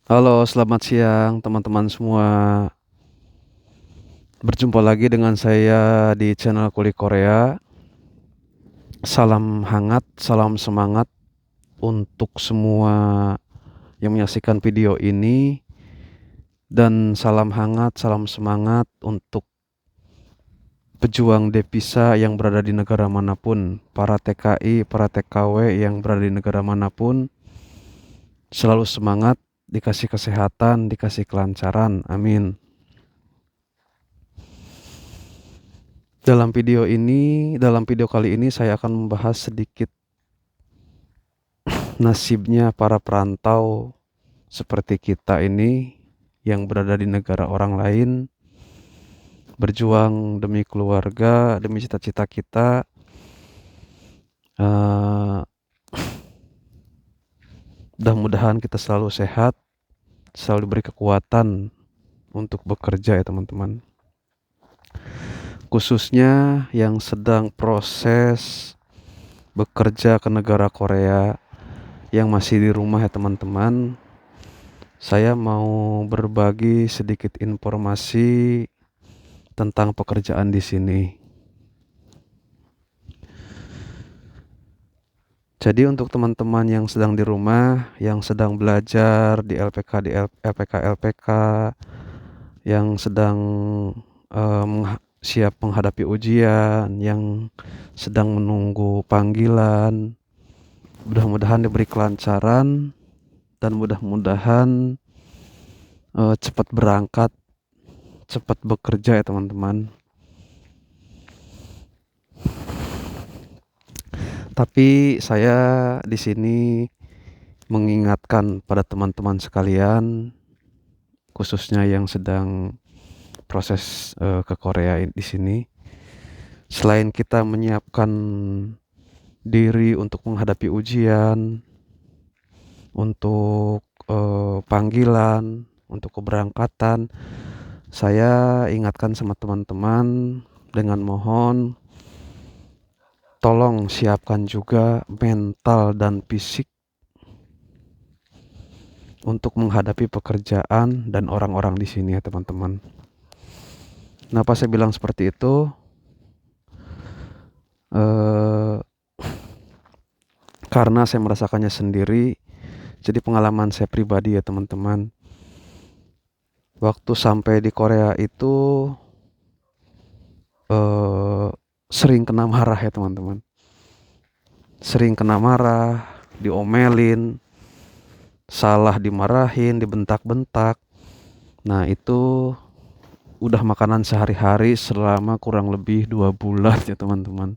Halo, selamat siang teman-teman semua. Berjumpa lagi dengan saya di channel Kulik Korea. Salam hangat, salam semangat untuk semua yang menyaksikan video ini, dan salam hangat, salam semangat untuk pejuang devisa yang berada di negara manapun, para TKI, para TKW yang berada di negara manapun. Selalu semangat, dikasih kesehatan, dikasih kelancaran. Amin. Dalam video kali ini saya akan membahas sedikit nasibnya para perantau seperti kita ini yang berada di negara orang lain, berjuang demi keluarga, demi cita-cita kita. Mudah-mudahan kita selalu sehat, selalu diberi kekuatan untuk bekerja ya teman-teman. Khususnya yang sedang proses bekerja ke negara Korea, yang masih di rumah ya teman-teman. Saya mau berbagi sedikit informasi tentang pekerjaan di sini. Jadi untuk teman-teman yang sedang di rumah, yang sedang belajar di LPK, yang sedang siap menghadapi ujian, yang sedang menunggu panggilan, mudah-mudahan diberi kelancaran dan mudah-mudahan cepat berangkat, cepat bekerja ya teman-teman. Tapi saya di sini mengingatkan pada teman-teman sekalian, khususnya yang sedang proses ke Korea di sini. Selain kita menyiapkan diri untuk menghadapi ujian, untuk panggilan, untuk keberangkatan, saya ingatkan sama teman-teman dengan mohon, tolong siapkan juga mental dan fisik untuk menghadapi pekerjaan dan orang-orang di sini ya teman-teman. Kenapa saya bilang seperti itu? Karena saya merasakannya sendiri. Jadi pengalaman saya pribadi ya teman-teman. Waktu sampai di Korea itu sering kena marah ya teman-teman. Sering kena marah, diomelin, salah dimarahin, dibentak-bentak. Nah itu udah makanan sehari-hari selama kurang lebih 2 bulan ya teman-teman.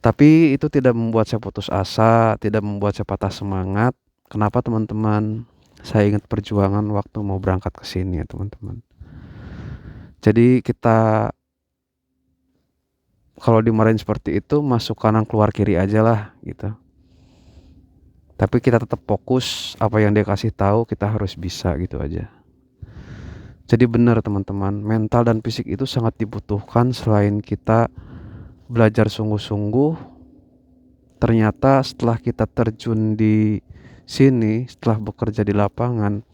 Tapi itu tidak membuat saya putus asa, tidak membuat saya patah semangat. Kenapa teman-teman? Saya ingat perjuangan waktu mau berangkat ke sini ya teman-teman. Jadi kita kalau dimarahin seperti itu, masuk kanan keluar kiri aja lah gitu. Tapi kita tetap fokus, apa yang dia kasih tahu kita harus bisa gitu aja. Jadi benar teman-teman, mental dan fisik itu sangat dibutuhkan. Selain kita belajar sungguh-sungguh, ternyata setelah kita terjun di sini, setelah bekerja di lapangan,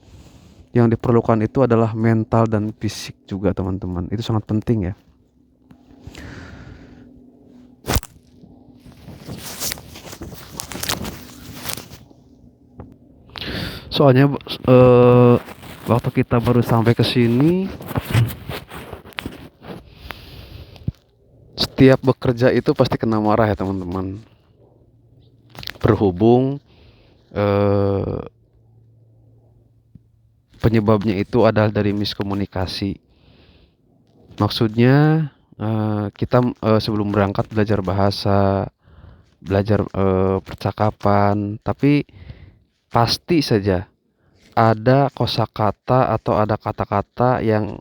yang diperlukan itu adalah mental dan fisik juga teman-teman. Itu sangat penting ya. Soalnya waktu kita baru sampai ke sini, setiap bekerja itu pasti kena marah ya teman-teman. Berhubung penyebabnya itu adalah dari miskomunikasi. Maksudnya kita sebelum berangkat belajar bahasa, belajar percakapan, tapi pasti saja ada kosakata atau ada kata-kata yang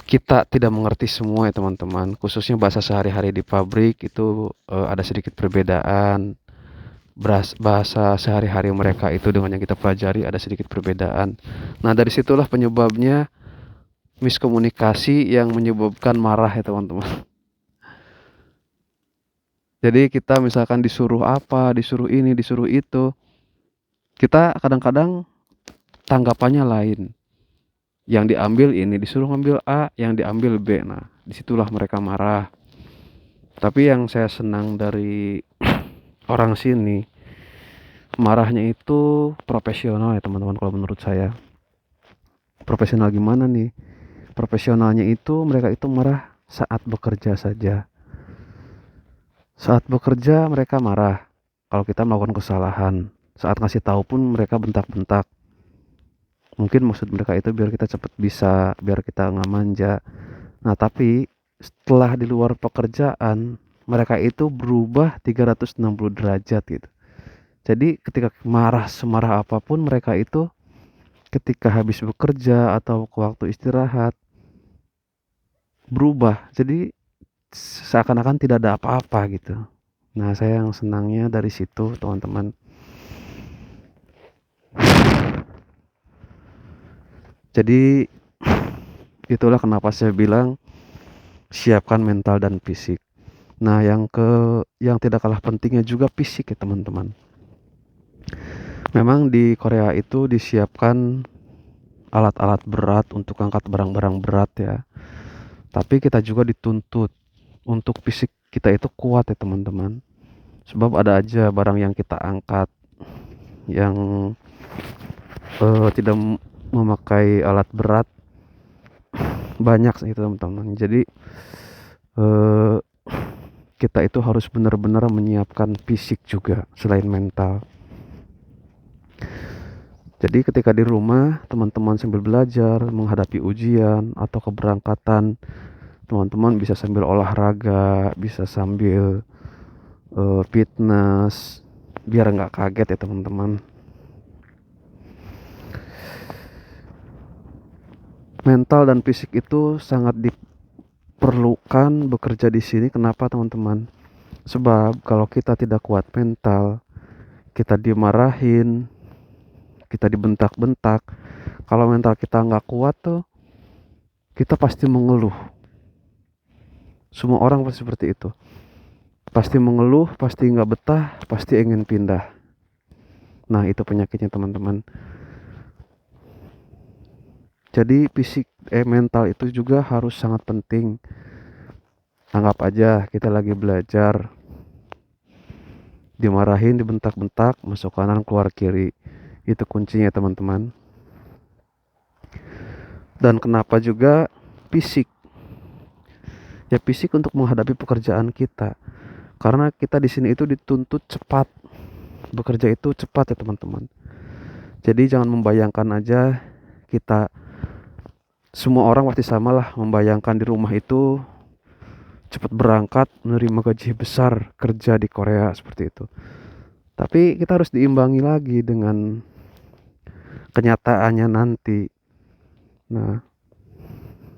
kita tidak mengerti semua ya teman-teman. Khususnya bahasa sehari-hari di pabrik itu ada sedikit perbedaan. Bahasa sehari-hari mereka itu dengan yang kita pelajari ada sedikit perbedaan. Nah dari situlah penyebabnya miskomunikasi yang menyebabkan marah ya teman-teman. Jadi kita misalkan disuruh apa, disuruh ini, disuruh itu, Kita kadang-kadang tanggapannya lain. Yang diambil ini, disuruh ngambil A, yang diambil B. Nah, disitulah mereka marah. Tapi yang saya senang dari orang sini, marahnya itu profesional ya teman-teman, kalau menurut saya. Profesional gimana nih? Profesionalnya itu mereka itu marah saat bekerja saja. Saat bekerja mereka marah kalau kita melakukan kesalahan. Saat ngasih tahu pun mereka bentak-bentak. Mungkin maksud mereka itu biar kita cepat bisa, biar kita nggak manja. Nah, tapi setelah di luar pekerjaan, mereka itu berubah 360 derajat gitu. Jadi ketika marah semarah apapun, mereka itu ketika habis bekerja atau ke waktu istirahat berubah. Jadi seakan-akan tidak ada apa-apa gitu. Nah, saya yang senangnya dari situ, teman-teman. Jadi itulah kenapa saya bilang siapkan mental dan fisik. Nah, yang tidak kalah pentingnya juga fisik ya, teman-teman. Memang di Korea itu disiapkan alat-alat berat untuk angkat barang-barang berat ya. Tapi kita juga dituntut untuk fisik kita itu kuat ya, teman-teman. Sebab ada aja barang yang kita angkat yang tidak memakai alat berat, banyak sih teman-teman. Jadi eh, kita itu harus benar-benar menyiapkan fisik juga selain mental. Jadi ketika di rumah teman-teman sambil belajar menghadapi ujian atau keberangkatan, teman-teman bisa sambil olahraga, bisa sambil fitness, biar nggak kaget ya teman-teman. Mental dan fisik itu sangat diperlukan bekerja di sini. Kenapa teman-teman? Sebab kalau kita tidak kuat mental, kita dimarahin, kita dibentak-bentak, kalau mental kita nggak kuat tuh, kita pasti mengeluh. Semua orang pasti seperti itu. Pasti mengeluh, pasti nggak betah, pasti ingin pindah. Nah, itu penyakitnya teman-teman. Jadi mental itu juga harus sangat penting. Anggap aja kita lagi belajar, dimarahin, dibentak-bentak, masuk kanan keluar kiri. Itu kuncinya teman-teman. Dan kenapa juga fisik? Ya fisik untuk menghadapi pekerjaan kita. Karena kita di sini itu dituntut cepat. Bekerja itu cepat ya teman-teman. Jadi jangan membayangkan aja kita, semua orang pasti sama lah membayangkan di rumah itu cepat berangkat menerima gaji besar kerja di Korea seperti itu. Tapi kita harus diimbangi lagi dengan kenyataannya nanti. Nah,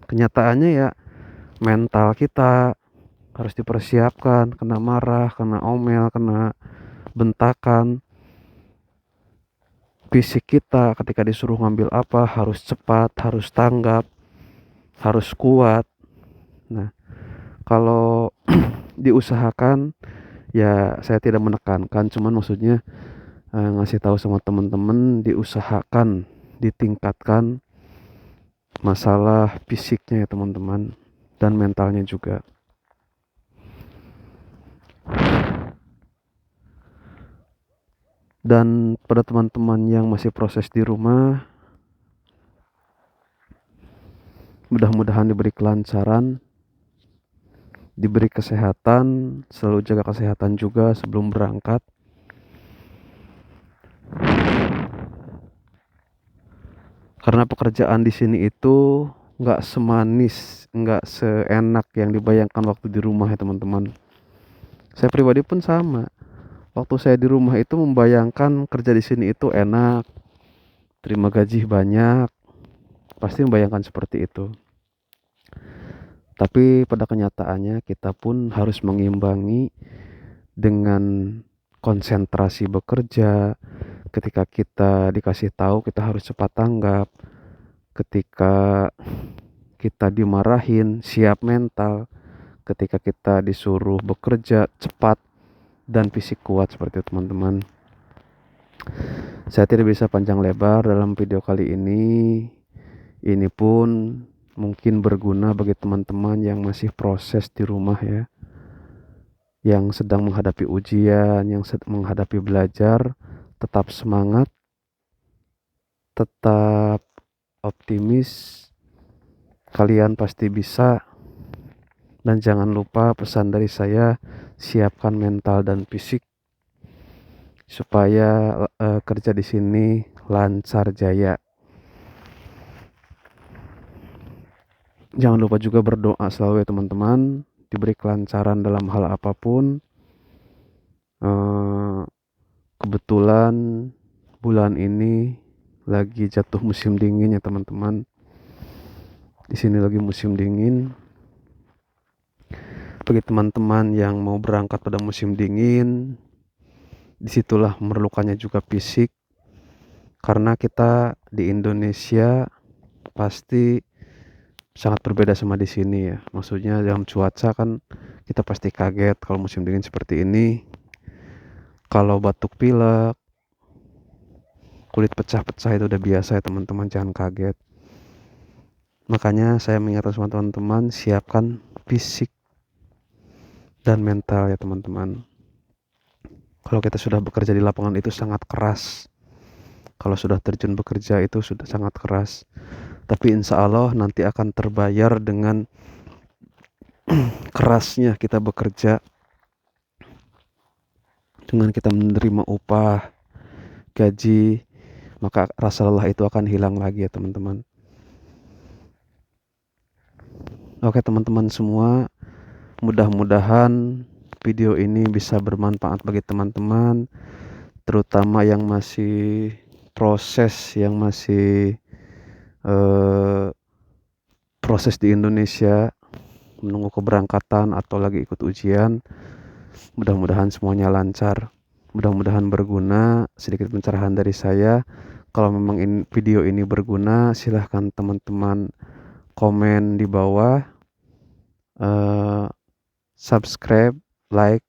kenyataannya ya mental kita harus dipersiapkan, kena marah, kena omel, kena bentakan. Fisik kita ketika disuruh ngambil apa harus cepat, harus tanggap, harus kuat. Nah, kalau diusahakan, ya saya tidak menekankan, cuman maksudnya ngasih tahu sama teman-teman, diusahakan, ditingkatkan masalah fisiknya ya teman-teman, dan mentalnya juga. Dan pada teman-teman yang masih proses di rumah, mudah-mudahan diberi kelancaran, diberi kesehatan, selalu jaga kesehatan juga sebelum berangkat. Karena pekerjaan di sini itu nggak semanis, nggak seenak yang dibayangkan waktu di rumah ya teman-teman. Saya pribadi pun sama. Waktu saya di rumah itu membayangkan kerja di sini itu enak, terima gaji banyak, pasti membayangkan seperti itu. Tapi pada kenyataannya kita pun harus mengimbangi dengan konsentrasi bekerja. Ketika kita dikasih tahu, kita harus cepat tanggap. Ketika kita dimarahin, siap mental. Ketika kita disuruh bekerja, cepat dan fisik kuat seperti itu teman-teman. Saya tidak bisa panjang lebar dalam video kali ini. Ini pun mungkin berguna bagi teman-teman yang masih proses di rumah ya, yang sedang menghadapi ujian, yang sedang menghadapi belajar. Tetap semangat, tetap optimis, kalian pasti bisa. Dan jangan lupa pesan dari saya, siapkan mental dan fisik supaya kerja di sini lancar jaya. Jangan lupa juga berdoa selalu ya teman-teman, diberi kelancaran dalam hal apapun. Kebetulan bulan ini lagi jatuh musim dingin ya teman-teman. Di sini lagi musim dingin. Bagi teman-teman yang mau berangkat pada musim dingin, disitulah memerlukannya juga fisik. Karena kita di Indonesia pasti sangat berbeda sama di sini ya. Maksudnya dalam cuaca kan kita pasti kaget kalau musim dingin seperti ini. Kalau batuk pilek, kulit pecah-pecah itu udah biasa ya teman-teman, jangan kaget. Makanya saya mengingatkan sama teman-teman, siapkan fisik dan mental ya teman-teman. Kalau kita sudah bekerja di lapangan itu sangat keras. Kalau sudah terjun bekerja itu sudah sangat keras. Tapi insya Allah nanti akan terbayar dengan kerasnya kita bekerja. Dengan kita menerima upah, gaji, maka rasa lelah itu akan hilang lagi ya teman-teman. Oke teman-teman semua, mudah-mudahan video ini bisa bermanfaat bagi teman-teman, terutama yang masih proses, yang masih proses di Indonesia, menunggu keberangkatan atau lagi ikut ujian. Mudah-mudahan semuanya lancar, mudah-mudahan berguna. Sedikit pencerahan dari saya. Kalau memang video ini berguna, silahkan teman-teman komen di bawah, subscribe, like,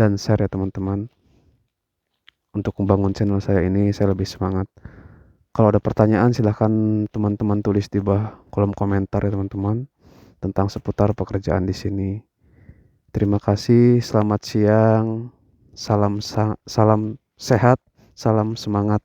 dan share ya teman-teman. Untuk membangun channel saya ini, saya lebih semangat. Kalau ada pertanyaan silahkan teman-teman tulis di bawah kolom komentar ya teman-teman, tentang seputar pekerjaan di sini. Terima kasih, selamat siang, salam sehat, salam semangat.